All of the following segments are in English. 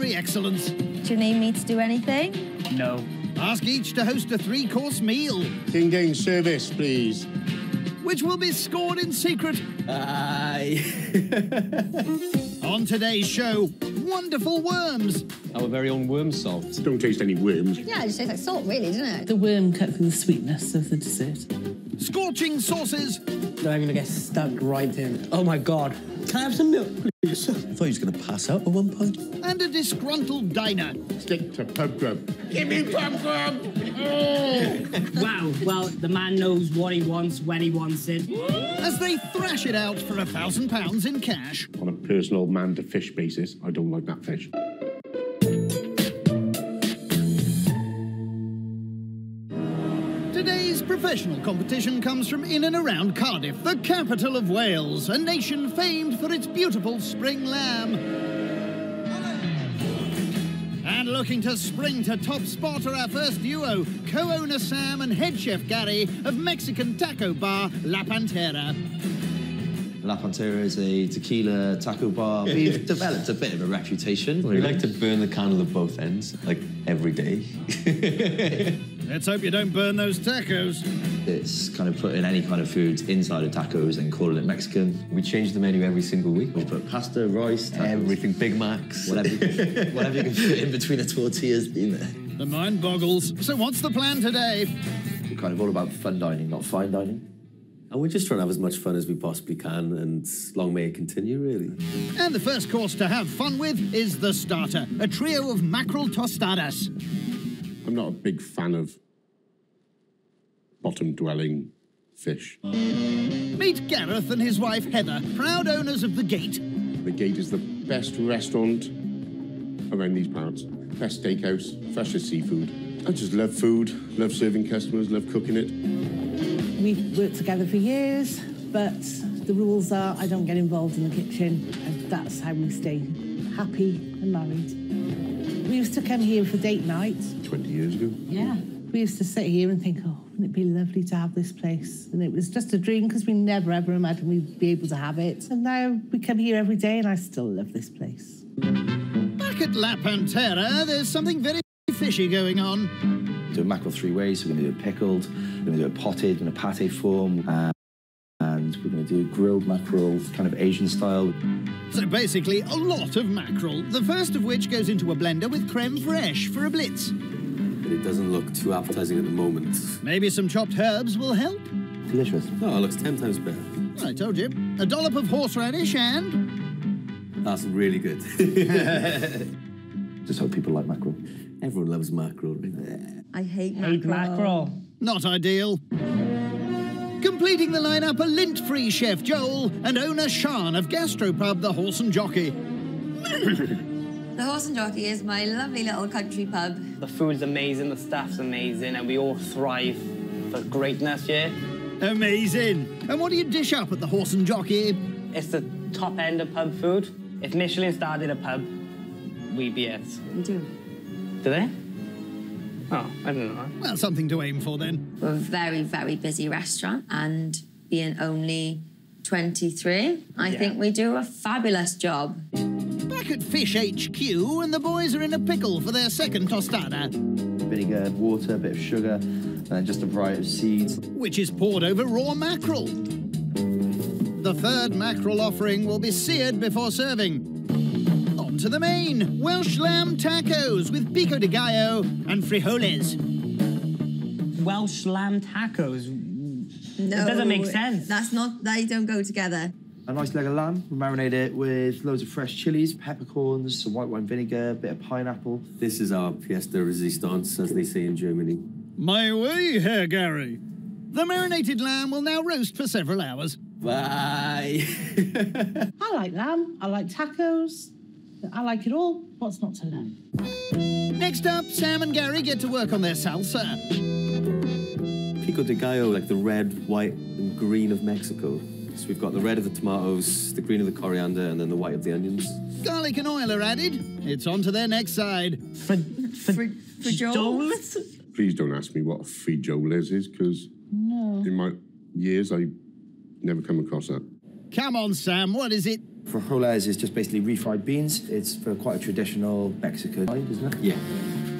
culinary excellence. Do you need me to do anything? No. Ask each to host a 3-course meal, King service, please. which will be scored in secret. Aye. On today's show, wonderful worms. Our very own worm salt. Don't taste any worms. Yeah, it just tastes like salt, really, doesn't it? The worm cut through the sweetness of the dessert. Scorching sauces. I'm going to get stuck right in. Oh, my God. Can I have some milk, please? I thought he was going to pass out at one point. And a disgruntled diner. Stick to pub grub. Give me pub grub! Oh. Wow, well, the man knows what he wants when he wants it. As they thrash it out for £1,000 in cash. On a personal man-to-fish basis, I don't like that fish. Today's professional competition comes from in and around Cardiff, the capital of Wales, a nation famed for its beautiful spring lamb. And looking to spring to top spot are our first duo, co-owner Sam and head chef Gary of Mexican taco bar La Pantera. La Pantera is a tequila taco bar. We've developed a bit of a reputation. We like to burn the candle at both ends, like every day. Let's hope you don't burn those tacos. It's kind of putting any kind of food inside of tacos and calling it Mexican. We change the menu every single week. We put pasta, rice, tacos, Everything, Big Macs. whatever you can fit in between the tortillas in there. The mind boggles. So what's the plan today? We're kind of all about fun dining, not fine dining. And we're just trying to have as much fun as we possibly can, and long may it continue, really. And the first course to have fun with is the starter, a trio of mackerel tostadas. I'm not a big fan of bottom-dwelling fish. Meet Gareth and his wife Heather, proud owners of The Gate. The Gate is the best restaurant around these parts. Best steakhouse, freshest seafood. I just love food, love serving customers, love cooking it. We've worked together for years, but the rules are I don't get involved in the kitchen, and that's how we stay happy and married. We used to come here for date night. 20 years ago. Yeah. We used to sit here and think, oh, wouldn't it be lovely to have this place? And it was just a dream because we never, ever imagined we'd be able to have it. And now we come here every day and I still love this place. Back at La Pantera, there's something very fishy going on. Do a mackerel 3 ways. We're going to do it pickled, we're going to do it potted in a pate form, and we're going to do grilled mackerel, kind of Asian style. So basically, a lot of mackerel, the first of which goes into a blender with creme fraiche for a blitz. But it doesn't look too appetizing at the moment. Maybe some chopped herbs will help. Delicious. Oh, it looks 10 times better. I told you. A dollop of horseradish and... That's really good. Just hope people like mackerel. Everyone loves mackerel, right? I hate mackerel. Not ideal. Completing the lineup are lint-free chef Joel and owner Sean of gastropub The Horse and Jockey. The Horse and Jockey is my lovely little country pub. The food's amazing, the staff's amazing, and we all thrive for greatness here. Amazing. And what do you dish up at The Horse and Jockey? It's the top end of pub food. If Michelin started a pub, we'd be it. We do. Do they? Oh, I don't know. Well, something to aim for then. We're a very, very busy restaurant, and being only 23, I think we do a fabulous job. Back at Fish HQ, and the boys are in a pickle for their second tostada. Vinegar, water, a bit of sugar, and then just a variety of seeds. Which is poured over raw mackerel. The third mackerel offering will be seared before serving. On to the main, Welsh lamb tacos with pico de gallo and frijoles. Welsh lamb tacos? No, it doesn't make sense. That's not, they don't go together. A nice leg of lamb, we marinate it with loads of fresh chilies, peppercorns, some white wine vinegar, a bit of pineapple. This is our pièce de résistance, as they say in Germany. My way, Herr Gary. The marinated lamb will now roast for several hours. Bye. I like lamb, I like tacos, I like it all. What's not to love? Next up, Sam and Gary get to work on their salsa. Pico de gallo, like the red, white, and green of Mexico. So we've got the red of the tomatoes, the green of the coriander, and then the white of the onions. Garlic and oil are added. It's on to their next side. Frijoles? Please don't ask me what a frijoles is, because in my years, I never come across that. Come on, Sam, what is it? Frijoles is just basically refried beans. It's for quite a traditional Mexican side, isn't it? Yeah.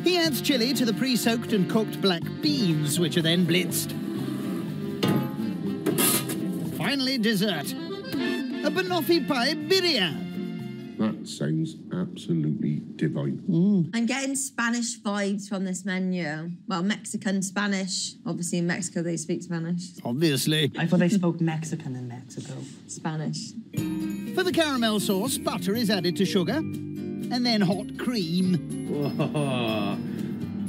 He adds chili to the pre-soaked and cooked black beans, which are then blitzed. Finally, dessert. A banoffee pie birria. That sounds absolutely divine. I'm getting Spanish vibes from this menu. Well, Mexican, Spanish. Obviously, in Mexico, they speak Spanish. Obviously. I thought they spoke Mexican in Mexico. Spanish. For the caramel sauce, butter is added to sugar, and then hot cream. Whoa.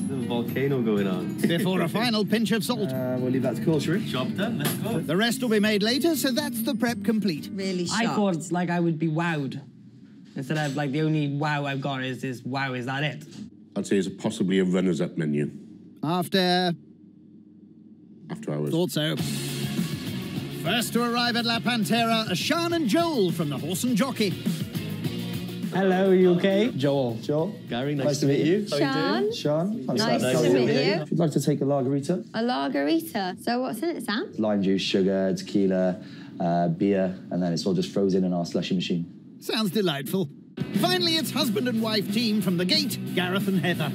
Little volcano going on. Before a final pinch of salt. We'll leave that to cool, shall we? Job done, let's go. The rest will be made later, so that's the prep complete. Really shocked. I thought like I would be wowed. Instead of like the only wow I've got is this wow, is that it? I'd say it's possibly a runners-up menu. After hours. Thought so. First to arrive at La Pantera are Sean and Joel from the Horse and Jockey. Hello, are you okay? Joel. Gary, nice to meet you. Sean. Sean. Nice to meet you. If you'd like to take a margarita. A margarita. So what's in it, Sam? Lime juice, sugar, tequila, beer, and then it's all just frozen in our slushy machine. Sounds delightful. Finally, it's husband and wife team from the gate, Gareth and Heather.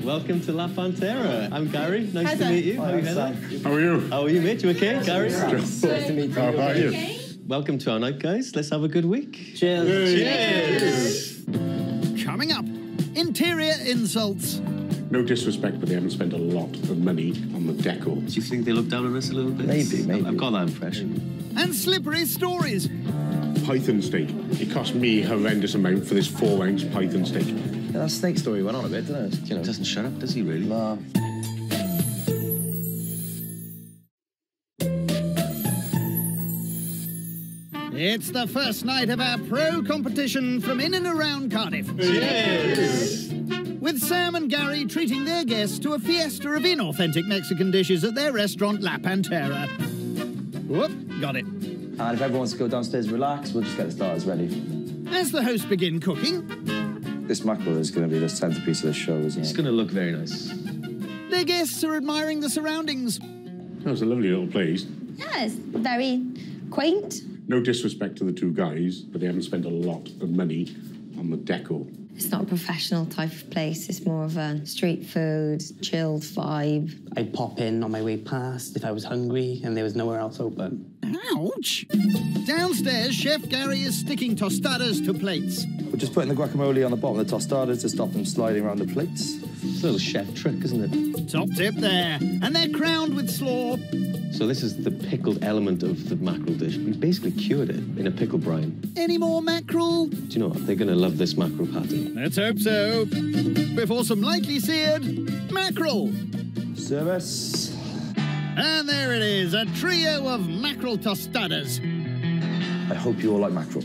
Welcome to La Pantera. I'm Gary, nice Heather. to meet you. Hi, How are you, Sam. Heather? How are you? How are you, mate? You okay, Gary? Nice to meet you. How about you? Welcome to our night, guys. Let's have a good week. Cheers. Cheers. Coming up, interior insults. No disrespect, but they haven't spent a lot of money on the decor. Do you think they look down on us a little bit? Maybe. I've got that impression. And slippery stories. Python steak. It cost me a horrendous amount for this 4-ounce python steak. Yeah, that snake story went on a bit, didn't it? You know. Doesn't shut up, does he really? Nah. It's the first night of our pro competition from in and around Cardiff. Cheers! With Sam and Gary treating their guests to a fiesta of inauthentic Mexican dishes at their restaurant La Pantera. Whoop, got it. And if everyone wants to go downstairs and relax, we'll just get the starters ready. As the hosts begin cooking, This mackerel is going to be the centerpiece of the show, isn't it? It's going to look very nice. their guests are admiring the surroundings. That was a lovely little place. Yeah, it's very quaint. No disrespect to the two guys, but they haven't spent a lot of money on the decor. It's not a professional type of place. It's more of a street food, chilled vibe. I'd pop in on my way past if I was hungry and there was nowhere else open. Ouch! Downstairs, Chef Gary is sticking tostadas to plates. We're just putting the guacamole on the bottom of the tostadas to stop them sliding around the plates. It's a little chef trick, isn't it? Top tip there. And they're crowned with slaw. So this is the pickled element of the mackerel dish. We basically cured it in a pickle brine. Any more mackerel? Do you know what? They're going to love this mackerel patty. Let's hope so. Before some lightly seared mackerel. Service. And there it is, a trio of mackerel tostadas. I hope you all like mackerel.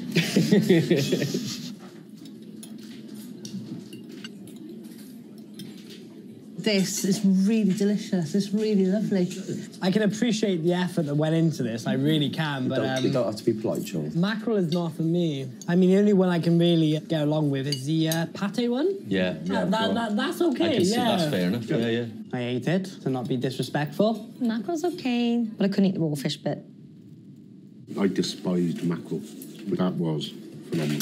This is really delicious. It's really lovely. I can appreciate the effort that went into this. I really can, but You don't have to be polite, Joel. mackerel is not for me. I mean, the only one I can really get along with is the pate one. Yeah. That's okay. I can see yeah. that's fair enough. Yeah. I ate it to not be disrespectful. Mackerel's okay, but I couldn't eat the raw fish bit. I despised mackerel, but that was phenomenal.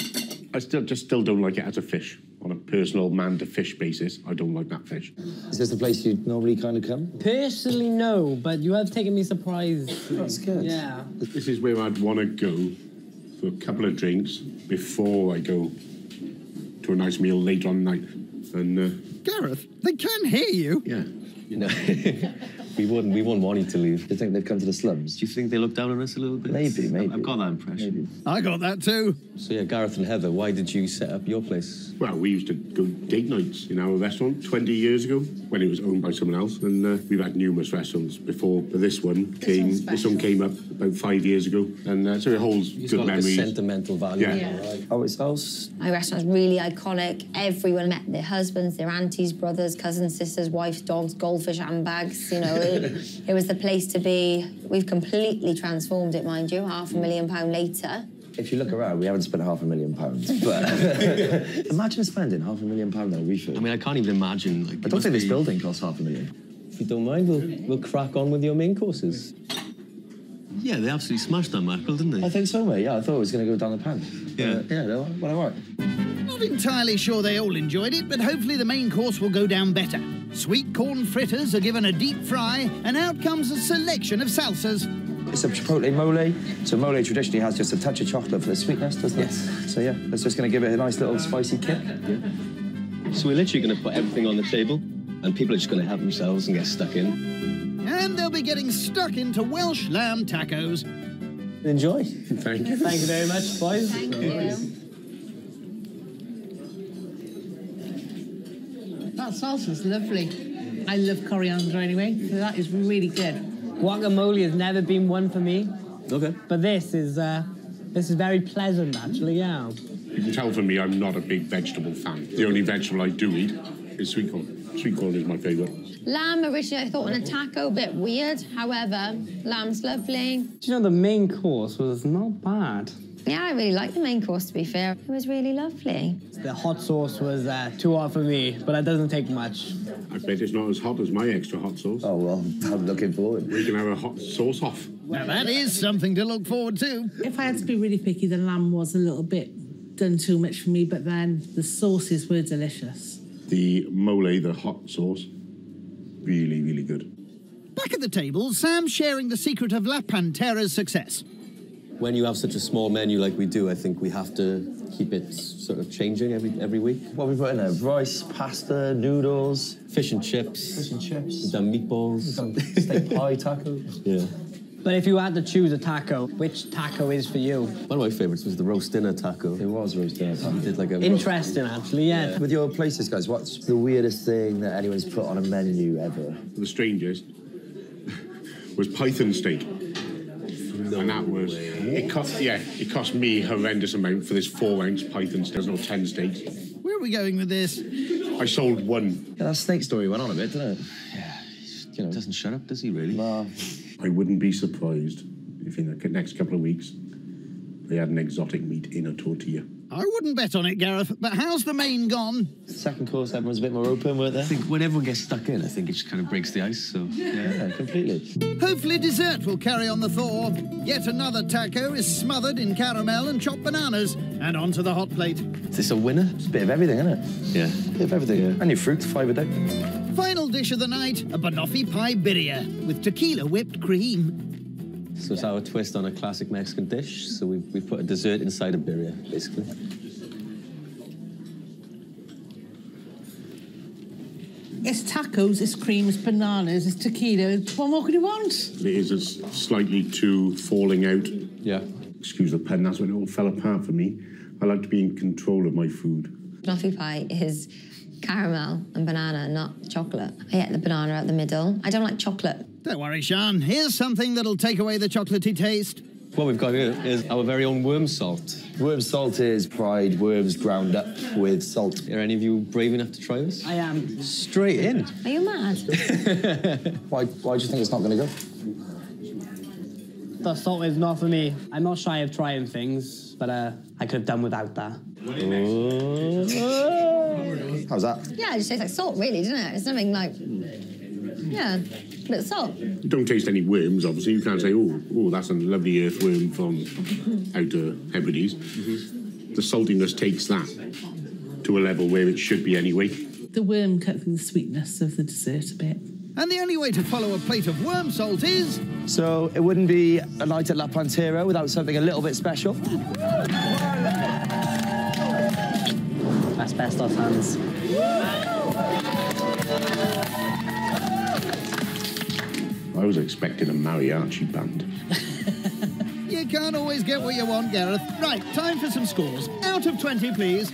I still don't like it as a fish. On a personal man-to-fish basis, I don't like that fish. Is this the place you'd normally kind of come? Personally, no, but you have taken me surprised. That's good. Yeah. This is where I'd want to go for a couple of drinks before I go to a nice meal later on night. And, Gareth, they can hear you. yeah. You know, we wouldn't want you to leave. Do you think they've come to the slums? Do you think they look down on us a little bit? Maybe. I've got that impression. Maybe. I got that too. So yeah, Gareth and Heather, why did you set up your place? Well, we used to go date nights in our restaurant 20 years ago when it was owned by someone else. And we've had numerous restaurants before. But this one came up about 5 years ago. And so it holds It's good got like memories. a sentimental value. Yeah. Right? Oh, it's else. My restaurant's really iconic. Everyone met their husbands, their aunties, brothers, cousins, sisters, wives, dogs, goldfish handbags. You know, it was the place to be. We've completely transformed it, mind you, £500,000 later. If you look around, we haven't spent £500,000, but imagine spending £500,000 on a refurb. I mean, I can't even imagine. Like, I don't think this building costs £500,000. If you don't mind, we'll crack on with your main courses. Yeah, they absolutely smashed that mackerel, didn't they? I think so, mate. Yeah, I thought it was going to go down the pan. Yeah. Yeah, they went all right. Not entirely sure they all enjoyed it, but hopefully the main course will go down better. Sweet corn fritters are given a deep fry, and out comes a selection of salsas. It's a chipotle mole. So mole traditionally has just a touch of chocolate for the sweetness, doesn't it? Yes. So yeah, that's just going to give it a nice little spicy kick. Yeah. So we're literally going to put everything on the table, and people are just going to help themselves and get stuck in. And they'll be getting stuck into Welsh lamb tacos. Enjoy. Thank you. Thank you very much, boys. Thank you. That salsa's lovely. I love coriander anyway, so that is really good. Guacamole has never been one for me, Okay. but this is very pleasant, actually, yeah. You can tell from me I'm not a big vegetable fan. The only vegetable I do eat is sweet corn. Sweet corn is my favourite. Lamb originally I thought on a taco, a bit weird. However, lamb's lovely. Do you know the main course was not bad? Yeah, I really liked the main course, to be fair. It was really lovely. The hot sauce was too hot for me, but that doesn't take much. I bet it's not as hot as my extra hot sauce. Oh, well, I'm looking forward. We can have a hot sauce off. Now that is something to look forward to. If I had to be really picky, the lamb was a little bit done too much for me, but then the sauces were delicious. The mole, the hot sauce, really, really good. Back at the table, Sam's sharing the secret of La Pantera's success. When you have such a small menu like we do, I think we have to keep it sort of changing every week. What have we put in there? Rice, pasta, noodles. Fish and chips. Fish and chips. We've done meatballs. We've done steak pie tacos. Yeah. But if you had to choose a taco, which taco is for you? One of my favourites was the roast dinner taco. It was roast dinner taco. We did like a Interesting, actually, yeah. With your places, guys, what's the weirdest thing that anyone's put on a menu ever? The strangest was python steak. And that was, it cost me a horrendous amount for this 4-ounce python steak. There's no 10 steaks. Where are we going with this? I sold one. Yeah, that snake story went on a bit, didn't it? Yeah, you know, doesn't shut up, does he really? Nah. I wouldn't be surprised if in the next couple of weeks they had an exotic meat in a tortilla. I wouldn't bet on it, Gareth, but how's the main gone? Second course, everyone's a bit more open, weren't I they? think when everyone gets stuck in, I think it just kind of breaks the ice, so... Yeah, completely. Hopefully dessert will carry on the thaw. Yet another taco is smothered in caramel and chopped bananas and onto the hot plate. Is this a winner? It's a bit of everything, isn't it? Yeah. A bit of everything. Yeah. And your fruit, 5 a day. Final dish of the night, a banoffee pie birria with tequila whipped cream. So it's our twist on a classic Mexican dish. So we've put a dessert inside a birria, basically. It's tacos, it's cream, it's bananas, it's tequila. What more could you want? It is a slightly too falling out. Yeah. Excuse the pun, that's when it all fell apart for me. I like to be in control of my food. Banoffee pie is caramel and banana, not chocolate. I ate the banana out the middle. I don't like chocolate. Don't worry, Sean. Here's something that'll take away the chocolatey taste. What we've got here is our very own worm salt. Worm salt is fried worms ground up with salt. Are any of you brave enough to try this? I am. Straight in. Are you mad? Why do you think it's not going to go? The salt is not for me. I'm not shy of trying things, but I could have done without that. How's that? Yeah, it just tastes like salt, really, doesn't it? It's nothing like... Yeah, a bit of salt. You don't taste any worms, obviously. You can't say, oh, that's a lovely earthworm from Outer Hebrides. The saltiness takes that to a level where it should be anyway. The worm cut through the sweetness of the dessert a bit. And the only way to follow a plate of worm salt is... So it wouldn't be a night at La Pantera without something a little bit special. Asbestos hands. I was expecting a mariachi band. You can't always get what you want, Gareth. Right, time for some scores. Out of 20, please.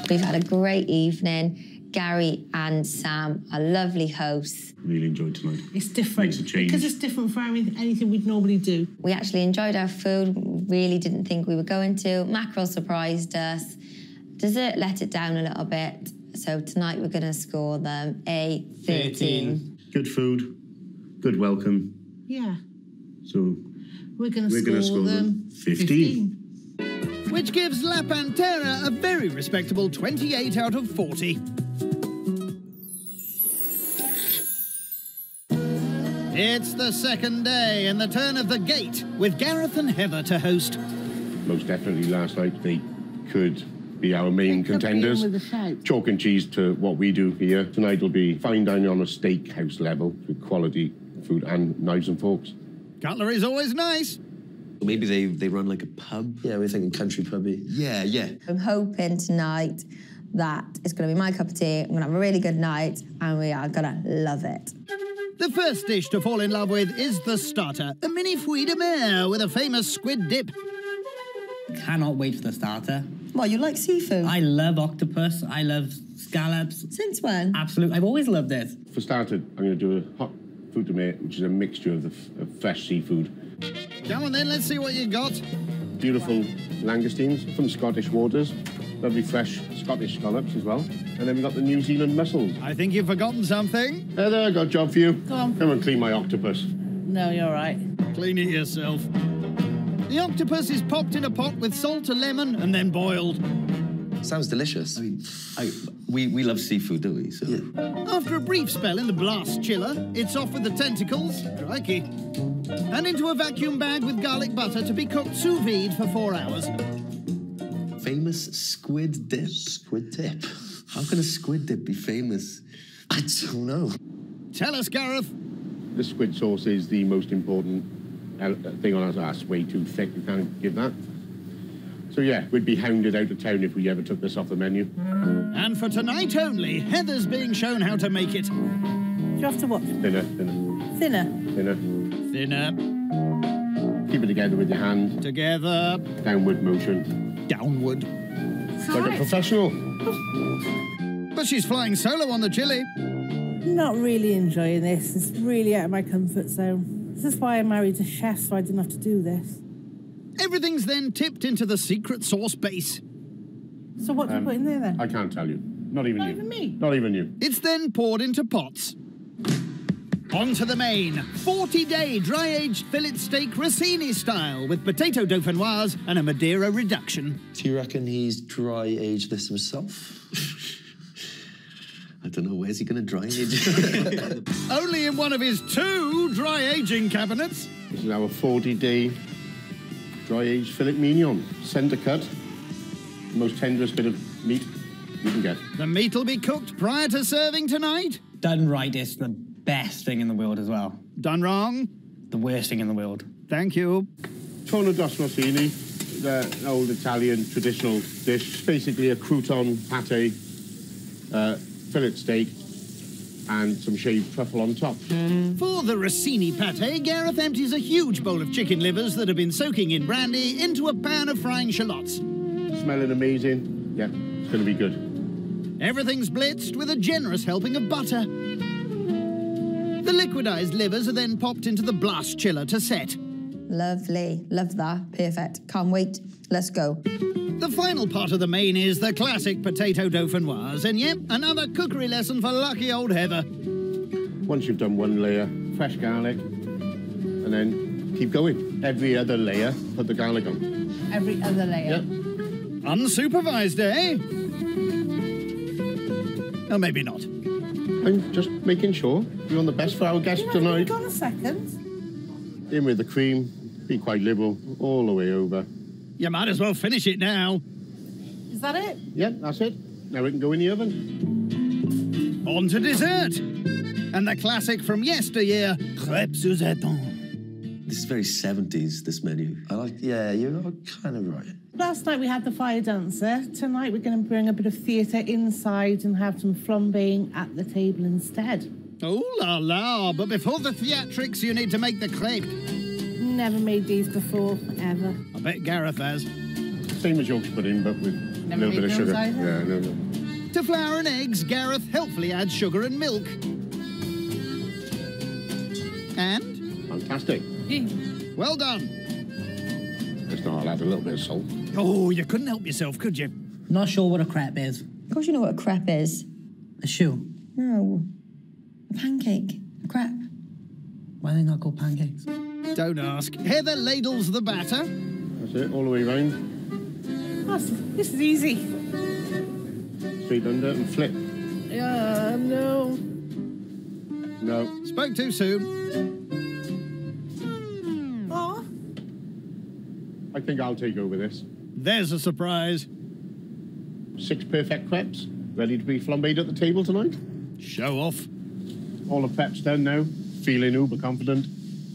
We've had a great evening. Gary and Sam are lovely hosts. Really enjoyed tonight. It's different. Makes a change. Because it's different from anything we'd normally do. We actually enjoyed our food. Really didn't think we were going to. Mackerel surprised us. Dessert let it down a little bit. So tonight we're going to score them a 13. Good food. Good welcome. Yeah. So We're going to score them 15. Which gives La Pantera a very respectable 28 out of 40. It's the second day and the turn of the gate with Gareth and Heather to host. Most definitely last night they could be our main contenders. Chalk and cheese to what we do here. Tonight will be fine dining on a steakhouse level with quality food and knives and forks. Cutlery's always nice. Maybe they run like a pub. Yeah, we're thinking country pubby. Yeah. I'm hoping tonight that it's going to be my cup of tea. I'm going to have a really good night and we are going to love it. The first dish to fall in love with is the starter, a mini fruit de mer with a famous squid dip. Cannot wait for the starter. What, you like seafood? I love octopus. I love scallops. Since when? Absolutely. I've always loved it. For starter, I'm going to do a hot fruit de mer, which is a mixture of fresh seafood. Come on then, let's see what you got. Beautiful langoustines from Scottish waters. Lovely fresh Scottish scallops as well. And then we've got the New Zealand mussels. I think you've forgotten something. Heather, I got a job for you. Go on. Come and clean my octopus. No, you're right. Clean it yourself. The octopus is popped in a pot with salt and lemon and then boiled. Sounds delicious. I mean, we love seafood, don't we? So. Yeah. After a brief spell in the blast chiller, it's off with the tentacles, crikey, and into a vacuum bag with garlic butter to be cooked sous vide for 4 hours. Famous squid dip. Squid dip. How can a squid dip be famous? I don't know. Tell us, Gareth. The squid sauce is the most important thing on us. That's way too thick, we can't give that. So yeah, we'd be hounded out of town if we ever took this off the menu. And for tonight only, Heather's being shown how to make it. Do you have to what? Thinner. Thinner? Thinner. Keep it together with your hand. Together. Downward motion. Downward. Like a professional. But she's flying solo on the chili. Not really enjoying this. It's really out of my comfort zone. This is why I married a chef, so I didn't have to do this. Everything's then tipped into the secret sauce base. So what do you put in there then? I can't tell you. Not even you. Not even me? Not even you. It's then poured into pots. On to the main, 40-day dry-aged fillet steak Rossini style with potato dauphinoise and a Madeira reduction. Do you reckon he's dry-aged this himself? I don't know, where's he going to dry age? Only in one of his 2 dry-aging cabinets. This is our 40-day dry-aged filet mignon. Centre cut. The most tenderest bit of meat you can get. The meat will be cooked prior to serving tonight. Done right, it's the best thing in the world as well. Done wrong. The worst thing in the world. Thank you. Tonno dos Rossini, the old Italian traditional dish. Basically a crouton pate, fillet steak, and some shaved truffle on top. For the Rossini pate, Gareth empties a huge bowl of chicken livers that have been soaking in brandy into a pan of frying shallots. Smelling amazing. Yeah, it's going to be good. Everything's blitzed with a generous helping of butter. The liquidized livers are then popped into the blast chiller to set. Lovely. Love that. Perfect. Can't wait. Let's go. The final part of the main is the classic potato dauphinoise, and yep, another cookery lesson for lucky old Heather. Once you've done one layer, fresh garlic, and then keep going. Every other layer, put the garlic on. Every other layer? Yep. Unsupervised, eh? Oh, maybe not. I'm just making sure you're on the best for our guests tonight. Hold on a second. In with the cream, be quite liberal, all the way over. You might as well finish it now. Is that it? Yep, that's it. Now we can go in the oven. On to dessert. And the classic from yesteryear, crêpes Suzette. This is very 70s, this menu. Yeah, you're kind of right. Last night we had the fire dancer. Tonight we're going to bring a bit of theatre inside and have some flambéing at the table instead. Oh la la, but before the theatrics you need to make the crêpe. Never made these before, ever. I bet Gareth has. Same as Yorkshire pudding, but with a little bit of sugar. Yeah, no. To flour and eggs, Gareth helpfully adds sugar and milk. And? Fantastic. Well done. Just I'll add a little bit of salt. Oh, you couldn't help yourself, could you? Not sure what a crepe is. Of course you know what a crepe is. A shoe. No. A pancake. A crepe. Why are they not called pancakes? Don't ask. Heather ladles the batter. That's it, all the way round. This is easy. Straight under and flip. No. No. Spoke too soon. think I'll take over this. There's a surprise. 6 perfect crepes, ready to be flambéed at the table tonight. Show off. All the prep's done now, feeling uber confident.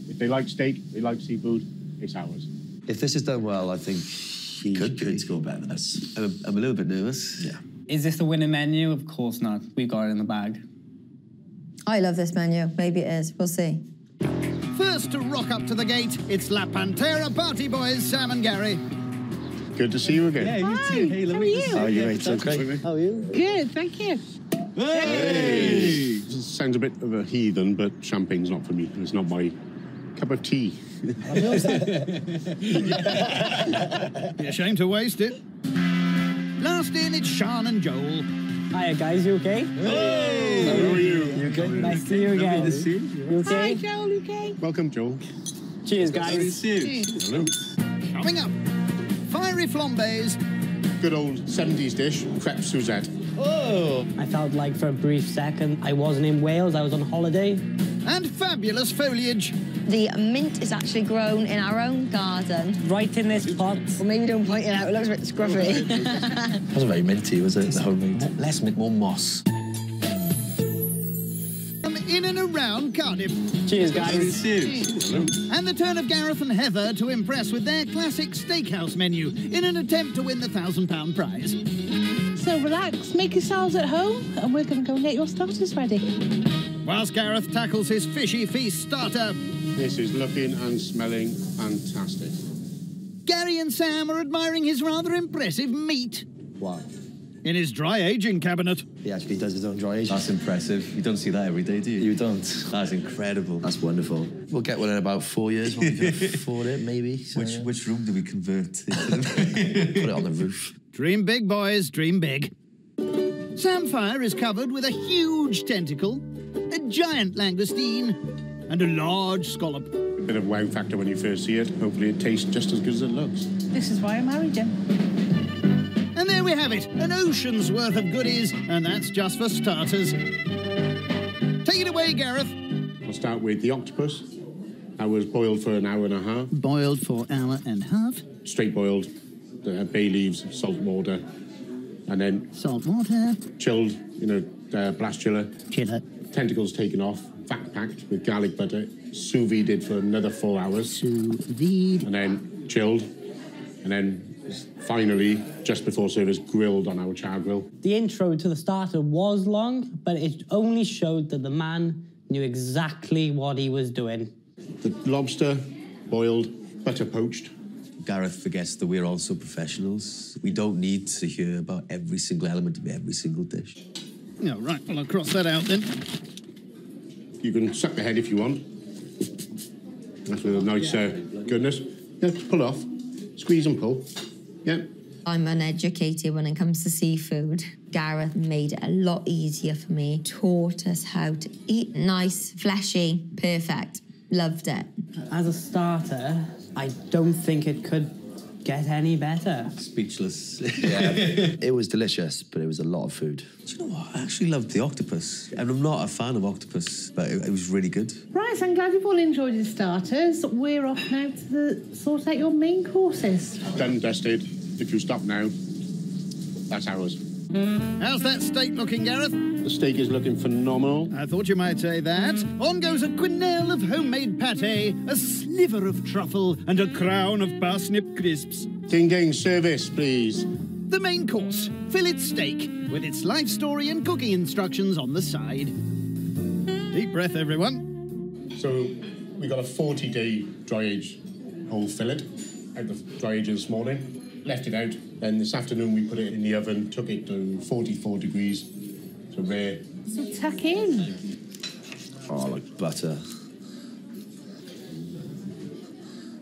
If they like steak, they like seafood, it's ours. If this is done well, I think he could score better than us. I'm a little bit nervous. Yeah. Is this the winning menu? Of course not. We got it in the bag. I love this menu. Maybe it is. We'll see. First to rock up to the gate, it's La Pantera party boys, Sam and Gary. Good to see you again. Yeah, you too. Hey, How are you? How are you, mate? Okay. How are you? Good, thank you. Hey! Sounds a bit of a heathen, but champagne's not for me. It's not my cup of tea. Be ashamed to waste it. Last in, it's Sean and Joel. Hiya, guys. You okay? Hey! How are you? You okay? Nice to see you again. You okay? Hi, Joel, you okay? Welcome, Joel. Cheers, guys. Hello. Coming up, fiery flambés. Good old 70s dish, crepe Suzette. Oh! I felt like for a brief second I wasn't in Wales, I was on holiday. And fabulous foliage. The mint is actually grown in our own garden. Right in this pot. Well, maybe don't point it out, it looks a bit scruffy. It wasn't very minty, was it? The homemade. Less mint, more moss. In and around Cardiff. Cheers, guys. Hello. And the turn of Gareth and Heather to impress with their classic steakhouse menu in an attempt to win the £1,000 prize. So relax, make yourselves at home, and we're going to go and get your starters ready. Whilst Gareth tackles his fishy feast starter, This is looking and smelling fantastic. Gary and Sam are admiring his rather impressive meat Wow. in his dry aging cabinet. He actually does his own dry aging. That's impressive. You don't see that every day, do you? You don't. That's incredible. That's wonderful. We'll get one in about 4 years when we can afford it, maybe. So, Which room do we convert? Put it on the roof. Dream big, boys, dream big. Samphire is covered with a huge tentacle, a giant langoustine, and a large scallop. A bit of wow factor when you first see it. Hopefully it tastes just as good as it looks. This is why I married you. And there we have it, an ocean's worth of goodies, and that's just for starters. Take it away, Gareth. I'll start with the octopus. That was boiled for an hour and a half. Boiled for an hour and a half. Straight boiled, bay leaves, salt water, and then Salt water. chilled, blast chiller. Chiller. Tentacles taken off, fat packed with garlic butter, sous vide for another 4 hours. Sous vide. And then chilled, and then finally, just before service, grilled on our char grill. The intro to the starter was long, but it only showed that the man knew exactly what he was doing. The lobster, boiled, butter poached. Gareth forgets that we're also professionals. We don't need to hear about every single element of every single dish. Oh, right, well, I'll cross that out then. You can suck the head if you want. That's with a nice goodness. Yeah, just pull off. Squeeze and pull. Yeah. I'm uneducated when it comes to seafood. Gareth made it a lot easier for me. Taught us how to eat nice, fleshy, perfect. Loved it. As a starter, I don't think it could get any better. Speechless. Yeah. It was delicious, but it was a lot of food. Do you know what? I actually loved the octopus. And I'm not a fan of octopus, but it was really good. Right, I'm glad you've all enjoyed your starters. We're off now to sort out your main courses. Done, dusted. If you stop now, that's ours. How's that steak looking, Gareth? The steak is looking phenomenal. I thought you might say that. On goes a quenelle of homemade pâté, a sliver of truffle, and a crown of parsnip crisps. Ding ding, service, please. The main course, fillet steak, with its life story and cooking instructions on the side. Deep breath, everyone. So we got a 40-day dry age whole fillet out of dry age this morning. Left it out. Then this afternoon we put it in the oven, took it to 44 degrees. So rare. So tuck in. Oh, like butter.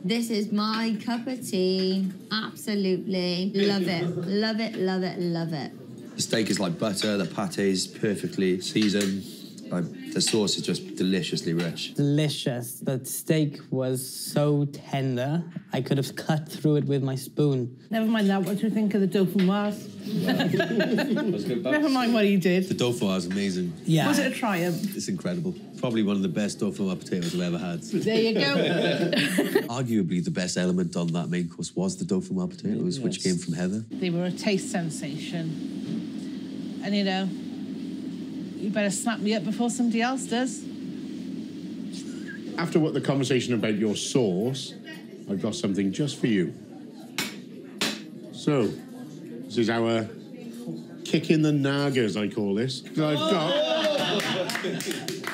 This is my cup of tea. Absolutely. Love it. Love it, love it, love it. The steak is like butter, the pâté is perfectly seasoned. The sauce is just deliciously rich. Delicious. The steak was so tender, I could have cut through it with my spoon. Never mind that, what do you think of the dauphinoise? Never mind what he did. The dauphinoise is amazing. Yeah. Was it a triumph? It's incredible. Probably one of the best dauphinoise potatoes I've ever had. There you go. Arguably the best element on that main course was the dauphinoise potatoes, which came from Heather. They were a taste sensation. And, you know, you better snap me up before somebody else does. After what the conversation about your sauce, I've got something just for you. So, this is our kick in the naggers, I call this. I've got,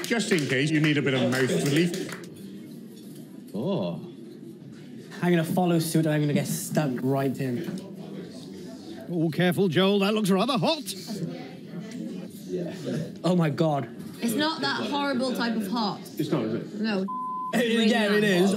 just in case you need a bit of mouth relief. Oh. I'm going to follow suit and I'm going to get stuck right in. Oh, careful, Joel. That looks rather hot. Oh, my God. It's not that horrible type of hot. It's not, is it? No. Yeah, it is.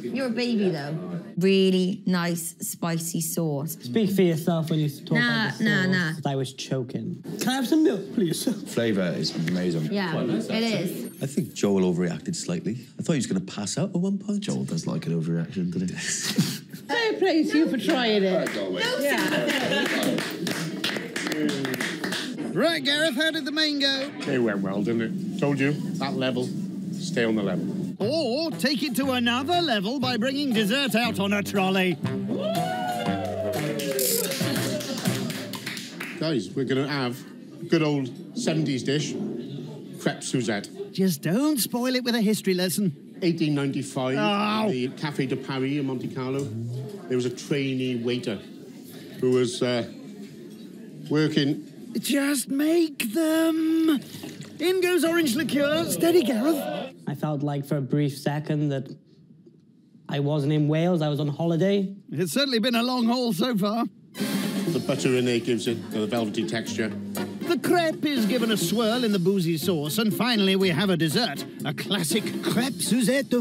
You're a baby, though. Really nice, spicy sauce. Speak for yourself when you talk about the sauce. Nah. I was choking. Can I have some milk, please? Flavour is amazing. Yeah, it is. I think Joel overreacted slightly. I thought he was going to pass out at one point. Joel does like an overreaction, doesn't he? Fair play to you for trying it. Right, Gareth, how did the main go? It went well, didn't it? Told you, that level, stay on the level. Or take it to another level by bringing dessert out on a trolley. Guys, we're going to have a good old 70s dish, crêpe Suzette. Just don't spoil it with a history lesson. 1895, Oh. the Café de Paris in Monte Carlo, there was a trainee waiter who was working. Just make them. In goes orange liqueur. Steady, Gareth. I felt like for a brief second that I wasn't in Wales, I was on holiday. It's certainly been a long haul so far. The butter in there gives it a velvety texture. The crêpe is given a swirl in the boozy sauce, and finally we have a dessert, a classic crêpe Suzette.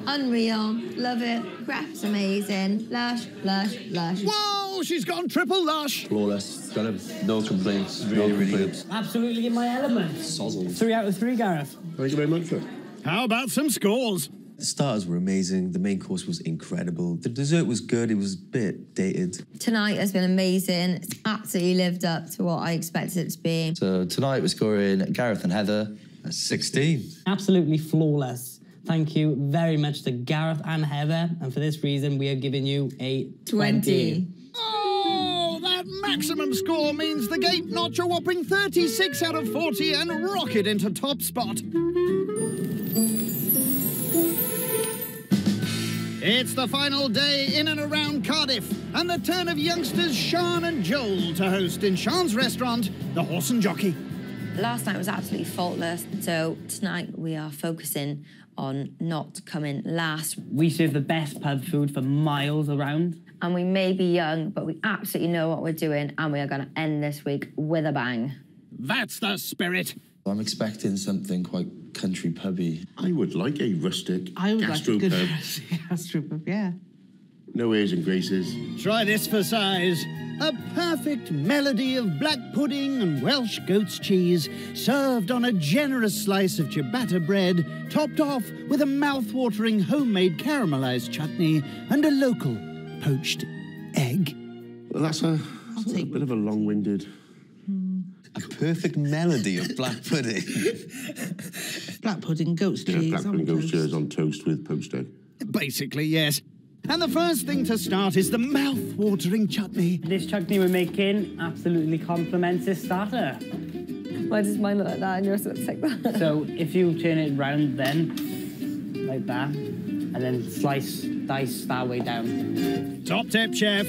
Unreal. Love it. Crêpe's amazing. Lush, lush, lush. Whoa, she's gone triple lush. Flawless. Kind of no complaints. Really, no really complaints. Absolutely in my element. Sozzled. 3 out of 3, Gareth. Thank you very much, sir. How about some scores? The starters were amazing. The main course was incredible. The dessert was good. It was a bit dated. Tonight has been amazing. It's absolutely lived up to what I expected it to be. So tonight we're scoring Gareth and Heather at 16. Absolutely flawless. Thank you very much to Gareth and Heather. And for this reason, we are giving you a 20. Oh, that maximum score means the gate notch a whopping 36 out of 40 and rocket into top spot. It's the final day in and around Cardiff, and the turn of youngsters Sean and Joel to host in Sean's restaurant, the Horse and Jockey. Last night was absolutely faultless, so tonight we are focusing on not coming last. We serve the best pub food for miles around. And we may be young, but we absolutely know what we're doing, and we are going to end this week with a bang. That's the spirit. I'm expecting something quite country pubby. I would like a rustic I would like a good gastropub. gastropub, yeah. No airs and graces. Try this for size. A perfect melody of black pudding and Welsh goat's cheese, served on a generous slice of ciabatta bread, topped off with a mouth-watering homemade caramelised chutney and a local poached egg. Well, that's a bit of a long-winded... A perfect melody of black pudding. Black pudding, goat's cheese. black pudding goat's cheese on toast with poached egg. Basically, yes. And the first thing to start is the mouth-watering chutney. This chutney we're making absolutely complements this starter. Why does mine look like that and yours looks like that? So if you turn it round then, like that, and then dice that way down. Top tip, chef.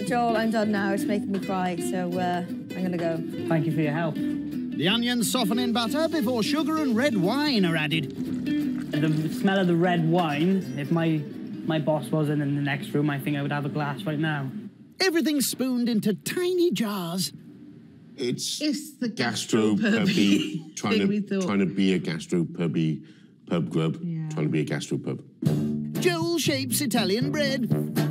Joel, I'm done now. It's making me cry, so I'm going to go. Thank you for your help. The onions soften in butter before sugar and red wine are added. The smell of the red wine, if my boss wasn't in the next room, I think I would have a glass right now. Everything's spooned into tiny jars. It's the gastropubby, thing we thought. trying to be a gastropubby pub grub, trying to be a gastropub. Joel shapes Italian bread.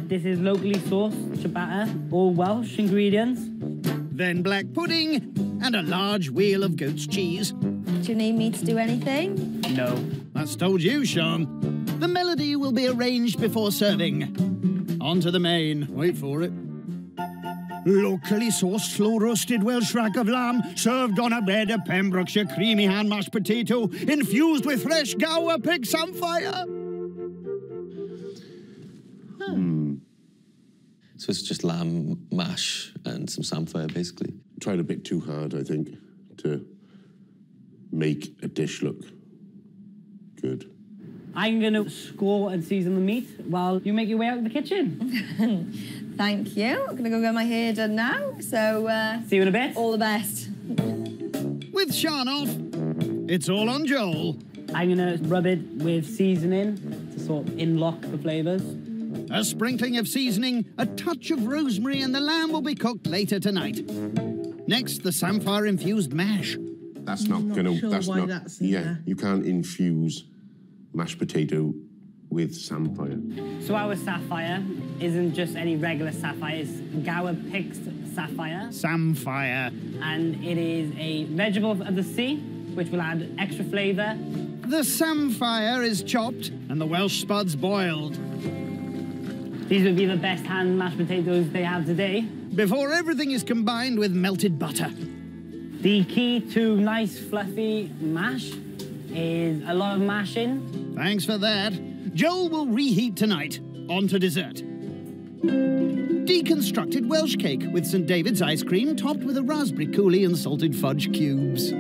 This is locally sourced ciabatta, all Welsh ingredients. then black pudding, and a large wheel of goat's cheese. Do you need me to do anything? No. That's told you, Sean. The melody will be arranged before serving. On to the main. Wait for it. Locally sourced, slow-roasted Welsh rack of lamb, served on a bed of Pembrokeshire creamy hand mashed potato, infused with fresh Gower pig samphire. So it's just lamb mash and some samphire, basically. Tried a bit too hard, I think, to make a dish look good. I'm going to score and season the meat while you make your way out of the kitchen. Thank you. I'm going to go get my hair done now. So, see you in a bit. All the best. With Sean off, it's all on Joel. I'm going to rub it with seasoning to sort of in-lock the flavours. A sprinkling of seasoning, a touch of rosemary, and the lamb will be cooked later tonight. Next, the samphire-infused mash. That's not going to... Sure why that's in there. You can't infuse mashed potato with samphire. So our sapphire isn't just any regular sapphire, it's Gower pig's sapphire. Samphire. And it is a vegetable of the sea, which will add extra flavour. The samphire is chopped and the Welsh spuds boiled. These would be the best hand mashed potatoes they have today. Before everything is combined with melted butter. The key to nice fluffy mash is a lot of mashing. Thanks for that. Joel will reheat tonight. On to dessert. Deconstructed Welsh cake with St. David's ice cream topped with a raspberry coulis and salted fudge cubes.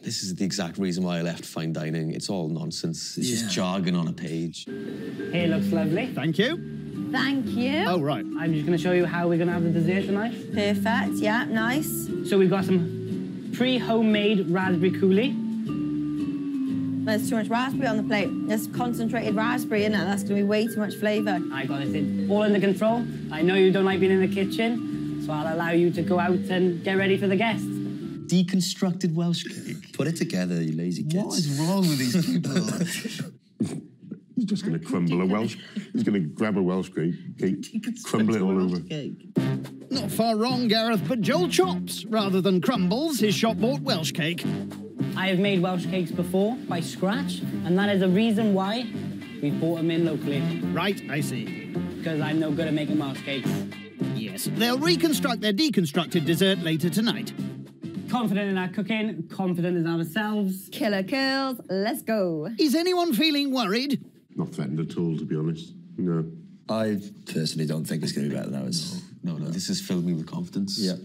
This is the exact reason why I left fine dining. It's all nonsense. It's just jargon on a page. Here looks lovely. Thank you. Thank you. Oh, right. I'm just going to show you how we're going to have the dessert tonight. Perfect. Yeah, nice. So we've got some pre-homemade raspberry coulis. There's too much raspberry on the plate. There's concentrated raspberry in it. That's going to be way too much flavour. I got it all under control. I know you don't like being in the kitchen, so I'll allow you to go out and get ready for the guests. Deconstructed Welsh cake. Put it together, you lazy kids. What is wrong with these people? He's just going to crumble a Welsh... He's going to grab a Welsh cake, crumble it all over. Not far wrong, Gareth, but Joel chops rather than crumbles his shop-bought Welsh cake. I have made Welsh cakes before by scratch, and that is the reason why we bought them in locally. Right, I see. Because I'm no good at making Welsh cakes. Yes, they'll reconstruct their deconstructed dessert later tonight. Confident in our cooking, confident in ourselves. Killer curls, let's go. Is anyone feeling worried? Not threatened at all, to be honest. No. I personally don't think it's going to be better than ours. No, this has filled me with confidence. Yeah.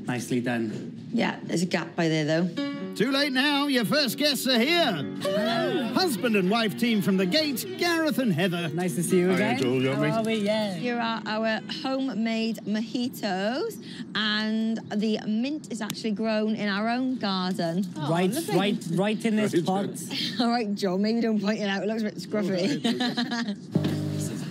Nicely done. Yeah, there's a gap by there, though. Too late now, your first guests are here. Hello. Husband and wife team from the gate, Gareth and Heather. Nice to see you again. How are we? Yeah. Here are our homemade mojitos, and the mint is actually grown in our own garden. Oh, right in this pot. All right, John, maybe don't point it out. It looks a bit scruffy.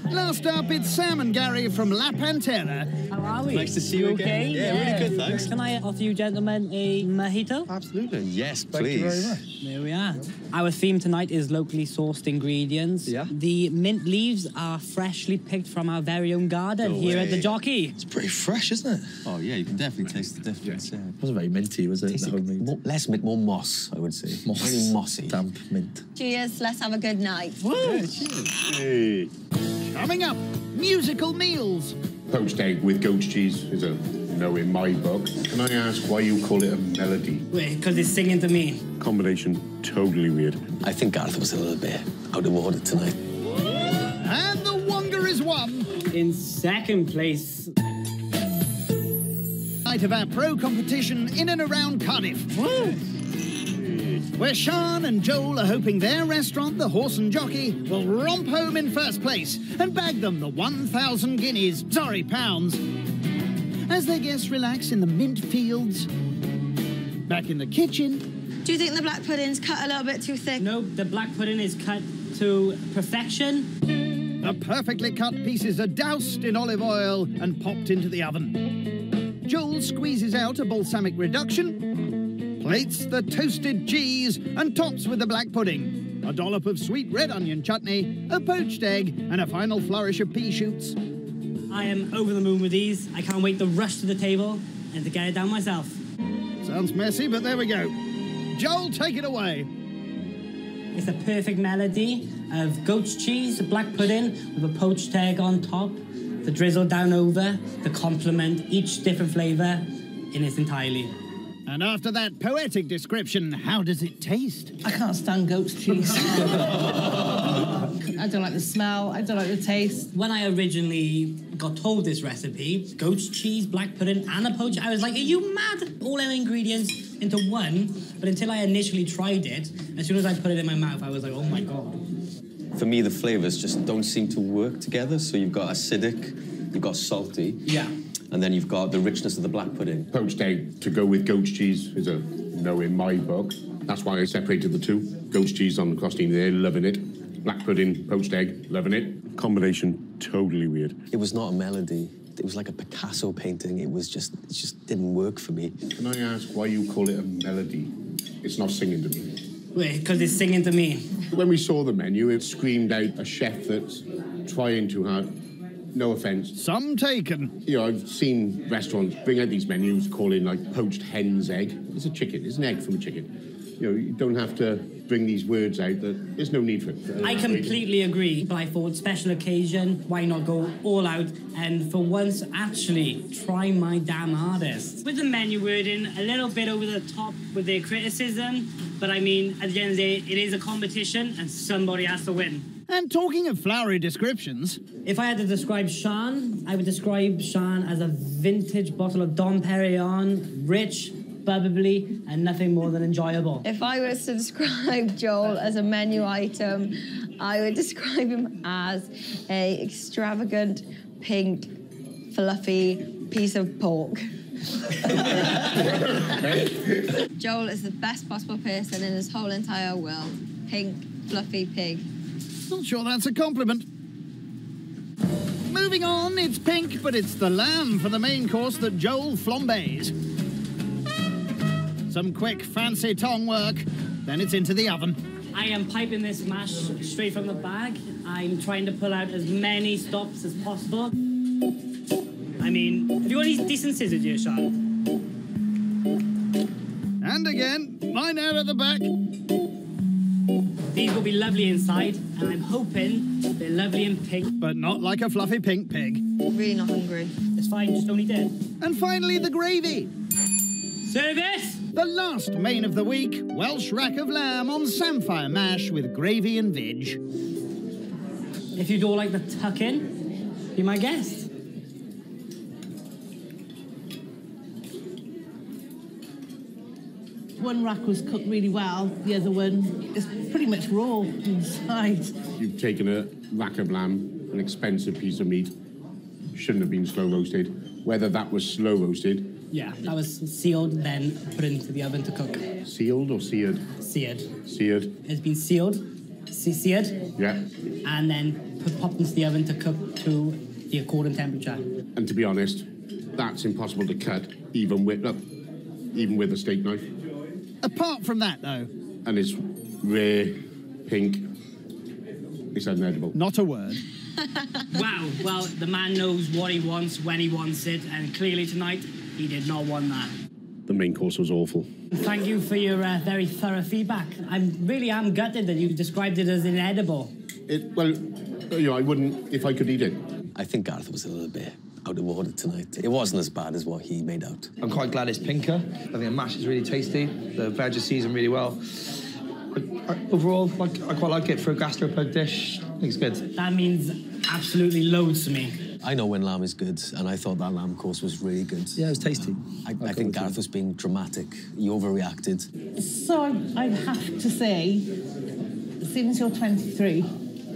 Last up, it's Sam and Gary from La Pantera. How are we? Nice to see you again. Okay? Yeah, really good, thanks. Can I offer you gentlemen a mojito? Absolutely. Yes, please. Thank you very much. There we are. Our theme tonight is locally sourced ingredients. Yeah. The mint leaves are freshly picked from our very own garden here at the Jockey. It's pretty fresh, isn't it? Oh, yeah, you can definitely taste the difference. Yeah. It wasn't very minty, was it? The homemade? Less mint, more moss, I would say. Very mossy. Damp mint. Cheers, let's have a good night. Woo! Hey. Coming up, musical meals. Poached egg with goat's cheese is a no in my book. Can I ask why you call it a melody? Wait, because it's singing to me. Combination totally weird. I think Gareth was a little bit out of order tonight. And the Wonga is won. In second place. Night of our pro competition in and around Cardiff. Woo! Where Sean and Joel are hoping their restaurant, the Horse and Jockey, will romp home in first place and bag them the 1,000 guineas, sorry, pounds. As their guests relax in the mint fields, back in the kitchen. Do you think the black pudding's cut a little bit too thick? No, the black pudding is cut to perfection. The perfectly cut pieces are doused in olive oil and popped into the oven. Joel squeezes out a balsamic reduction, plates the toasted cheese and tops with the black pudding. a dollop of sweet red onion chutney, a poached egg, and a final flourish of pea shoots. I am over the moon with these. I can't wait to rush to the table and to get it down myself. Sounds messy, but there we go. Joel, take it away. It's a perfect melody of goat's cheese, black pudding with a poached egg on top, to drizzle down over, to complement each different flavour in its entirety. And after that poetic description, how does it taste? I can't stand goat's cheese. I don't like the smell, I don't like the taste. When I originally got told this recipe, goat's cheese, black pudding, and a poach, I was like, are you mad? All them ingredients into one. But until I initially tried it, as soon as I put it in my mouth, I was like, oh my God. For me, the flavours just don't seem to work together. So you've got acidic, you've got salty. Yeah. And then you've got the richness of the black pudding. Poached egg to go with goat's cheese is a no in my book. That's why I separated the two. Goat's cheese on the crostini there, loving it. Black pudding, poached egg, loving it. Combination, totally weird. It was not a melody. It was like a Picasso painting. It just didn't work for me. Can I ask why you call it a melody? It's not singing to me. Wait, because it's singing to me. When we saw the menu, it screamed out a chef that's trying too hard. No offence. Some taken. You know, I've seen restaurants bring out these menus calling like poached hen's egg. It's a chicken. It's an egg from a chicken. You know, you don't have to bring these words out. There's no need for it. I completely agree, but I thought special occasion, why not go all out and for once actually try my damn hardest. With the menu wording, a little bit over the top with their criticism, but I mean, at the end of the day, it is a competition and somebody has to win. And talking of flowery descriptions... If I had to describe Sean, I would describe Sean as a vintage bottle of Dom Perignon, rich, bubbly, and nothing more than enjoyable. If I was to describe Joel as a menu item, I would describe him as a extravagant, pink, fluffy piece of pork. Joel is the best possible person in this whole entire world. Pink, fluffy pig. Not sure that's a compliment. Moving on, it's pink, but it's the lamb for the main course that Joel flambés. Some quick, fancy tongue work, then it's into the oven. I am piping this mash straight from the bag. I'm trying to pull out as many stops as possible. I mean, have you got any decent scissors here, Sean? And again, mine out at the back. These will be lovely inside, and I'm hoping they're lovely and pink. But not like a fluffy pink pig. Really not hungry. It's fine, just don't eat it. And finally, the gravy. Service! The last main of the week, Welsh rack of lamb on samphire mash with gravy and veg. If you don't like the tuck-in, be my guest. One rack was cooked really well, the other one is pretty much raw inside. You've taken a rack of lamb, an expensive piece of meat, shouldn't have been slow roasted. Whether that was slow roasted. Yeah, that was sealed, then put into the oven to cook. Sealed or seared? Seared. Seared. It's been sealed, seared. Yeah. And then popped into the oven to cook to the according temperature. And to be honest, that's impossible to cut, even with a steak knife. Apart from that, though. And it's rare, pink. It's unedible. Not a word. Wow, well, the man knows what he wants when he wants it, and clearly tonight, he did not want that. The main course was awful. Thank you for your very thorough feedback. I really am gutted that you described it as inedible. Well, you know, I wouldn't if I could eat it. I think Gareth was a little bit out of order tonight. It wasn't as bad as what he made out. I'm quite glad it's pinker. I think the mash is really tasty. The veg is seasoned really well. Overall, I quite like it for a gastropub dish. I think it's good. That means absolutely loads to me. I know when lamb is good, and I thought that lamb course was really good. Yeah, it was tasty. I think Gareth was being dramatic. He overreacted. So I have to say, since you're 23,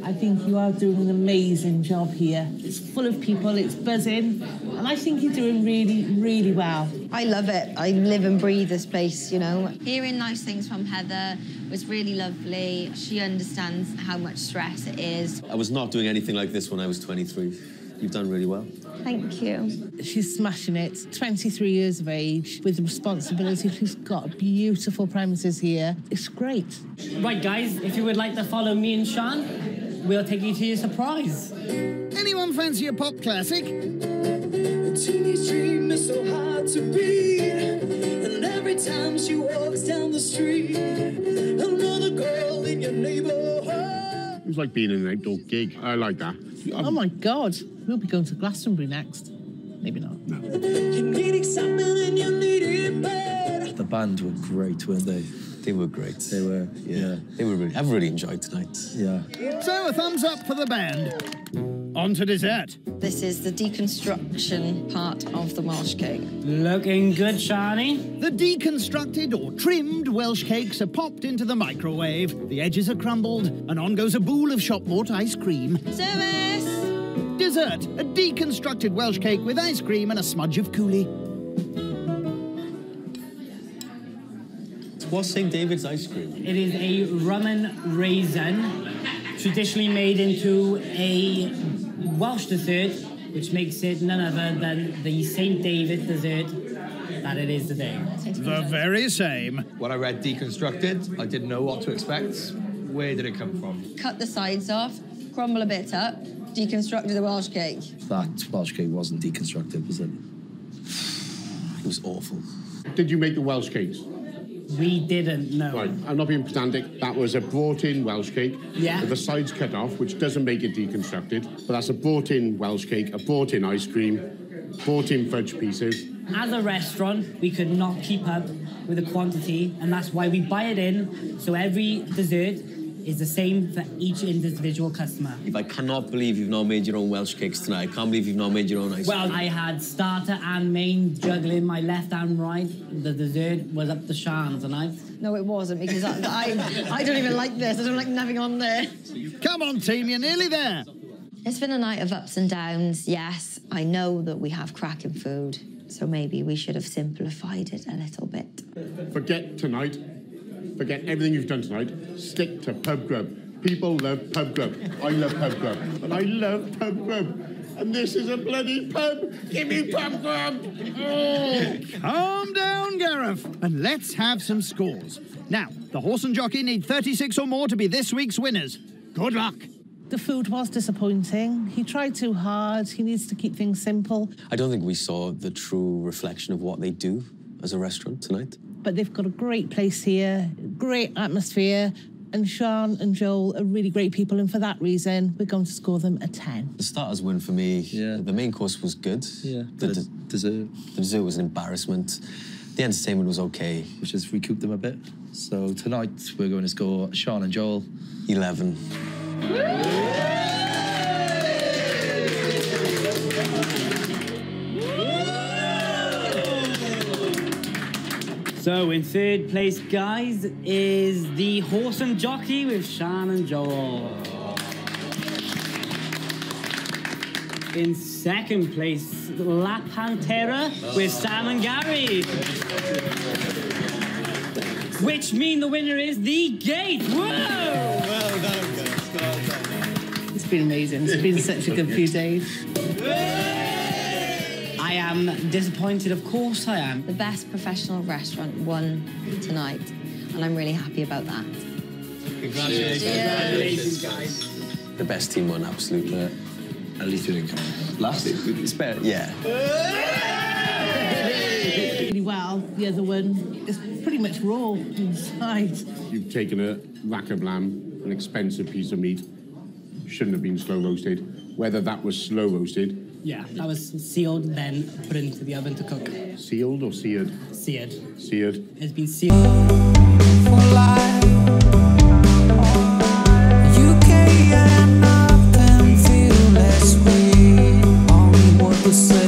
I think you are doing an amazing job here. It's full of people, it's buzzing, and I think you're doing really, really well. I love it. I live and breathe this place, you know. Hearing nice things from Heather was really lovely. She understands how much stress it is. I was not doing anything like this when I was 23. You've done really well. Thank you. She's smashing it. 23 years of age with the responsibility. She's got beautiful premises here. It's great. Right, guys, if you would like to follow me and Sean, we'll take you to your surprise. Anyone fancy a pop classic? Teenage dream is so hard to beat, and every time she walks down the street, another girl in your neighborhood. It was like being in an outdoor gig. I like that. Oh my God. We'll be going to Glastonbury next. Maybe not. No. You need excitement and you need it bad. The band were great, weren't they? They were great. They were, yeah. They were really, I've really enjoyed tonight. Yeah. So a thumbs up for the band. On to dessert. This is the deconstruction part of the Welsh cake. Looking good, Shani. The deconstructed or trimmed Welsh cakes are popped into the microwave, the edges are crumbled, and on goes a bowl of shop-bought ice cream. Service! Dessert, a deconstructed Welsh cake with ice cream and a smudge of coulis. What's St. David's ice cream? It is a rum and raisin, traditionally made into a Welsh dessert, which makes it none other than the St. David dessert that it is today. The very same. When I read deconstructed, I didn't know what to expect. Where did it come from? Cut the sides off, crumble a bit up, deconstructed the Welsh cake. That Welsh cake wasn't deconstructed, was it? It was awful. Did you make the Welsh cakes? We didn't know. Right, I'm not being pedantic. That was a brought-in Welsh cake Yeah. with the sides cut off, which doesn't make it deconstructed. But that's a brought-in Welsh cake, a brought-in ice cream, brought-in fudge pieces. As a restaurant, we could not keep up with the quantity, and that's why we buy it in, so every dessert is the same for each individual customer. I cannot believe you've not made your own Welsh cakes tonight. I can't believe you've not made your own ice cream. Well, I had starter and main juggling my left and right. The dessert was up to Sean tonight. No, it wasn't, because I don't even like this. I don't like nothing on there. Come on, team, you're nearly there. It's been a night of ups and downs, yes. I know that we have cracking food, so maybe we should have simplified it a little bit. Forget tonight. Forget everything you've done tonight. Stick to pub grub. People love pub grub. I love pub grub. And I love pub grub. And this is a bloody pub. Give me pub grub. Oh. Calm down, Gareth, and let's have some scores. Now, the Horse and Jockey need 36 or more to be this week's winners. Good luck. The food was disappointing. He tried too hard. He needs to keep things simple. I don't think we saw the true reflection of what they do as a restaurant tonight. But they've got a great place here, great atmosphere, and Sean and Joel are really great people, and for that reason, we're going to score them a 10. The starters win for me. Yeah. The main course was good. Yeah. The dessert. The dessert was an embarrassment. The entertainment was okay. Which has recouped them a bit. So tonight, we're going to score Sean and Joel 11. So in third place, guys, is the Horse and Jockey with Sean and Joel. In second place, La Pantera with Sam and Gary. Which mean the winner is the Gate. Whoa! Well done, guys. Well done. It's been amazing. It's been such a good few days. I am disappointed, of course I am. The best professional restaurant won tonight, and I'm really happy about that. Congratulations. Congratulations, guys. The best team won, absolutely. At least we didn't come last. It's better, yeah. Really well. The other one is pretty much raw inside. You've taken a rack of lamb, an expensive piece of meat. Shouldn't have been slow roasted. Whether that was slow roasted. Yeah, that was sealed, then put into the oven to cook. Sealed or seared? Seared. Seared. It's been sealed. For life. UK and nothing feel less sweet. Only what to say.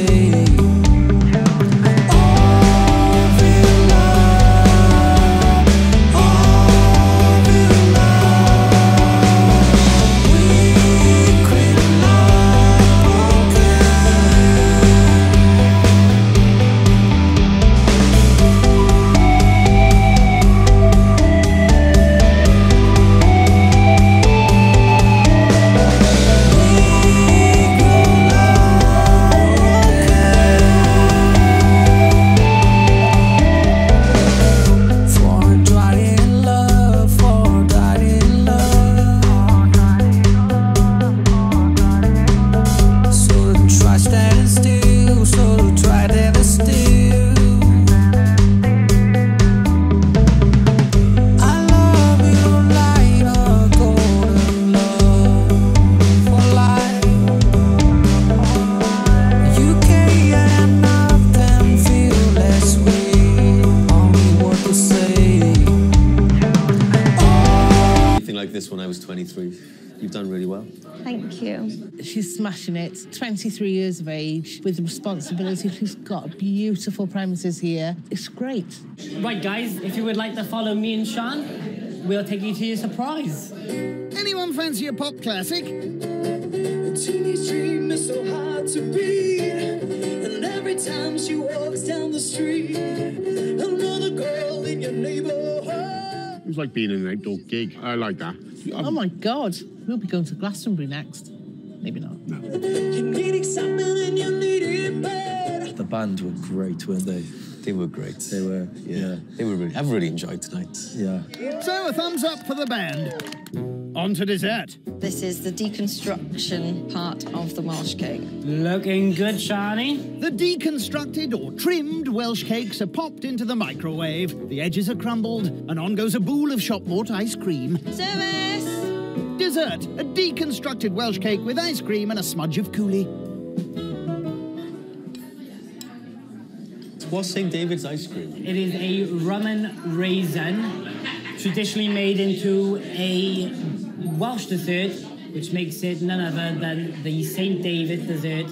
well. Thank you. She's smashing it. 23 years of age with responsibility. She's got beautiful premises here. It's great. Right, guys, if you would like to follow me and Sean, we'll take you to your surprise. Anyone fancy a pop classic? A teenage dream is so hard to beat, and every time she walks down the street, another girl in your neighborhood. It was like being in an outdoor gig. I like that. Oh my God. We'll be going to Glastonbury next. Maybe not. No. You need excitement and you need it bad. The band were great, weren't they? They were great. They were, yeah. They were really, I've really enjoyed tonight. Yeah. So a thumbs up for the band. On to dessert. This is the deconstruction part of the Welsh cake. Looking good, Shani. The deconstructed or trimmed Welsh cakes are popped into the microwave, the edges are crumbled, and on goes a bowl of shop-bought ice cream. Service! Dessert, a deconstructed Welsh cake with ice cream and a smudge of coulis. What's St. David's ice cream? It is a rum and raisin, traditionally made into a Welsh dessert, which makes it none other than the St. David dessert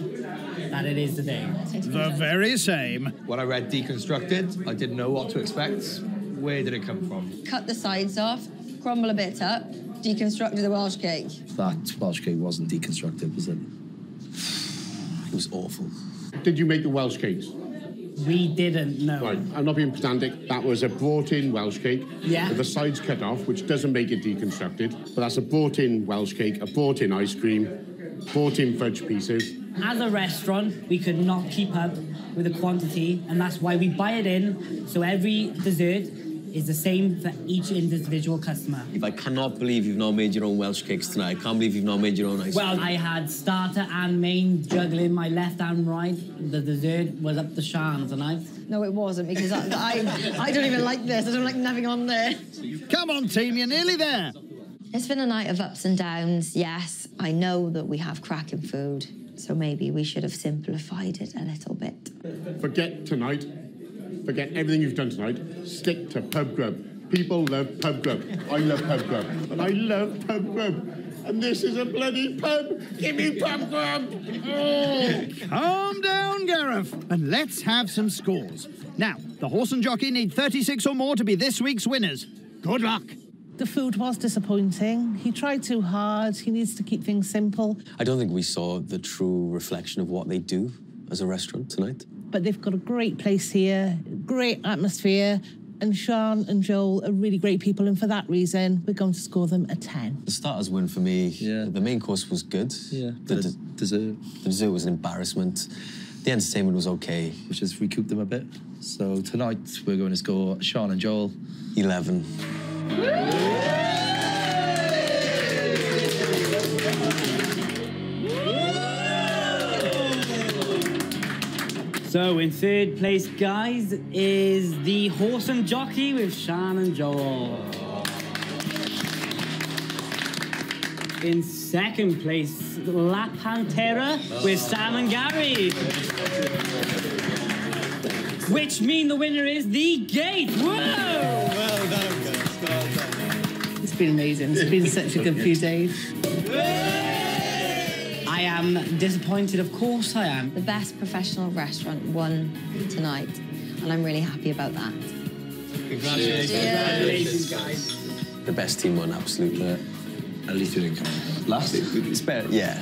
that it is today. The very same. When I read deconstructed, I didn't know what to expect. Where did it come from? Cut the sides off, crumble a bit up, deconstructed the Welsh cake. That Welsh cake wasn't deconstructed, was it? It was awful. Did you make the Welsh cakes? We didn't know. Right, I'm not being pedantic. That was a brought-in Welsh cake Yeah. with the sides cut off, which doesn't make it deconstructed. But that's a brought-in Welsh cake, a brought-in ice cream, brought-in fudge pieces. As a restaurant, we could not keep up with the quantity, and that's why we buy it in, so every dessert is the same for each individual customer. I cannot believe you've not made your own Welsh cakes tonight. I can't believe you've not made your own ice cream. Well, I had starter and main juggling my left and right. The dessert was up to Sean tonight. No, it wasn't, because I don't even like this. I don't like nothing on there. Come on, team, you're nearly there. It's been a night of ups and downs, yes. I know that we have cracking food, so maybe we should have simplified it a little bit. Forget tonight. Forget everything you've done tonight. Stick to pub grub. People love pub grub. I love pub grub. And I love pub grub. And this is a bloody pub. Give me pub grub. Oh. Calm down, Gareth, and let's have some scores. Now, the Horse and Jockey need 36 or more to be this week's winners. Good luck. The food was disappointing. He tried too hard. He needs to keep things simple. I don't think we saw the true reflection of what they do as a restaurant tonight. But they've got a great place here, great atmosphere, and Sean and Joel are really great people, and for that reason, we're going to score them a 10. The starters win for me. Yeah. The main course was good. Yeah. The dessert. The dessert was an embarrassment. The entertainment was okay. Which has recouped them a bit. So tonight, we're going to score Sean and Joel 11. So in third place, guys, is the Horse and Jockey with Sean and Joel. In second place, La Pantera with Sam and Gary. Which mean the winner is the Gate. Whoa! Well done, guys. Well done. It's been amazing. It's been such a good few days. I am disappointed, of course I am. The best professional restaurant won tonight, and I'm really happy about that. Congratulations. Congratulations, guys. The best team won, absolutely. At least we didn't come last. It's better, yeah.